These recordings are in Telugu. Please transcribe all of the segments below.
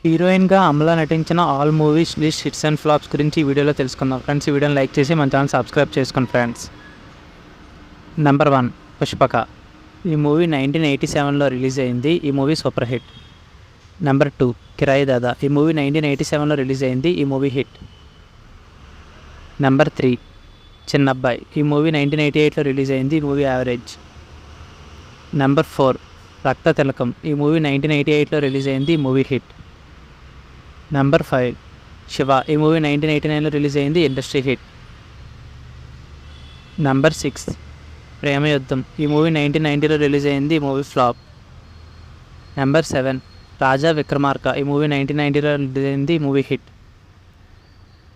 హీరోయిన్గా అమలా నటించిన all movies list hits and flops గురించి ఈ వీడియోలో తెలుసుకుందాం ఫ్రెండ్స్. ఈ వీడియోని లైక్ చేసి మన ఛానల్ సబ్స్క్రైబ్ చేసుకోండి ఫ్రెండ్స్. నెంబర్ 1 పుష్పక. ఈ మూవీ 1987లో రిలీజ్ అయింది. ఈ మూవీ సూపర్ హిట్. నెంబర్ 2 కిరాయి దాదా. ఈ మూవీ 1987లో రిలీజ్ అయింది. ఈ మూవీ హిట్. నెంబర్ 3 చిన్నబ్బాయి. ఈ మూవీ 1988లో రిలీజ్ అయింది. ఈ మూవీ యావరేజ్. నెంబర్ 4 రక్త తిలకం. ఈ మూవీ 1988లో రిలీజ్ అయింది. ఈ మూవీ హిట్. నెంబర్ 5 శివ. ఈ మూవీ 1989లో రిలీజ్ అయింది. Industry hit. నెంబర్ 6 ప్రేమయుద్ధం. ఈ మూవీ 1990లో రిలీజ్ అయింది. ఈ మూవీ ఫ్లాప్. నెంబర్ 7 రాజా విక్రమార్క. ఈ మూవీ 1990లో రిలీజ్ అయింది. ఈ మూవీ హిట్.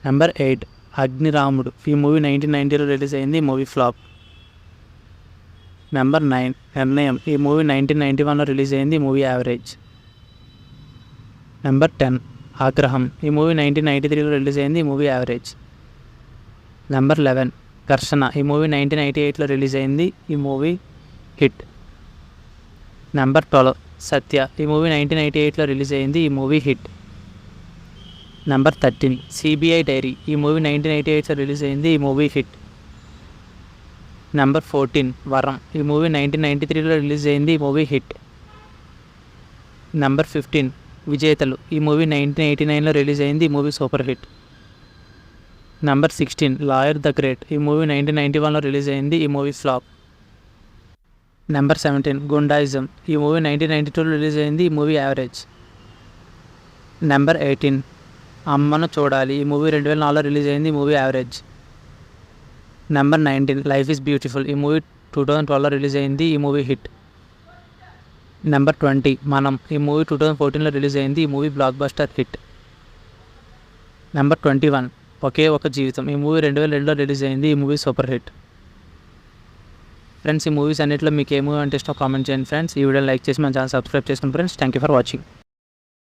నెంబర్ 8 అగ్నిరాముడు. ఈ మూవీ 1990లో రిలీజ్ అయింది. ఈ మూవీ ఫ్లాప్. నెంబర్ 9 నిర్ణయం. ఈ మూవీ 1991లో రిలీజ్ అయింది. ఈ మూవీ యావరేజ్. నెంబర్ 10 ఆగ్రహం. ఈ మూవీ 1993లో రిలీజ్ అయింది. ఈ మూవీ యావరేజ్. నెంబర్ 11 ఘర్షణ. ఈ మూవీ 1998లో రిలీజ్ అయింది. ఈ మూవీ హిట్. నెంబర్ 12 సత్య. ఈ మూవీ 1998లో రిలీజ్ అయింది. ఈ movie hit. Number 13 CBI diary. ఈ మూవీ 1988లో రిలీజ్ అయింది. ఈ మూవీ హిట్. నెంబర్ 14 వరం. ఈ మూవీ 1993లో రిలీజ్ అయింది. ఈ మూవీ హిట్. నెంబర్ 15 విజేతలు. ఈ మూవీ 1989లో రిలీజ్ అయింది. ఈ movie super hit. Number 16 lawyer the great. ఈ మూవీ 1991లో రిలీజ్ అయింది. ఈ మూవీ ఫ్లాప్. నెంబర్ 17 గుండాయిజం. ఈ మూవీ 1992లో రిలీజ్ అయింది. ఈ మూవీ యావరేజ్. నెంబర్ 18 అమ్మను చూడాలి. ఈ మూవీ 2004లో రిలీజ్ అయింది. ఈ movie average. Number 19 life is beautiful. ఈ మూవీ 2012లో రిలీజ్ అయింది. ఈ మూవీ హిట్. నెంబర్ 20 మనం. ఈ మూవీ 2014లో రిలీజ్ అయింది. ఈ movie block buster hit. Number 21 ఒకే ఒక జీవితం. ఈ మూవీ 2002లో రిలీజ్ అయింది. ఈ మూవీ సూపర్ హిట్. ఫ్రెండ్స్, ఈ మూవీస్ అన్నింటిలో మీకు ఏ మూవీ అంటే ఇష్టం కామెంట్ చేయండి ఫ్రెండ్స్. ఈ వీడియోని లైక్ చేసి మన ఛానల్ సబ్స్క్రైబ్ చేసుకోండి friends. Thank you for watching.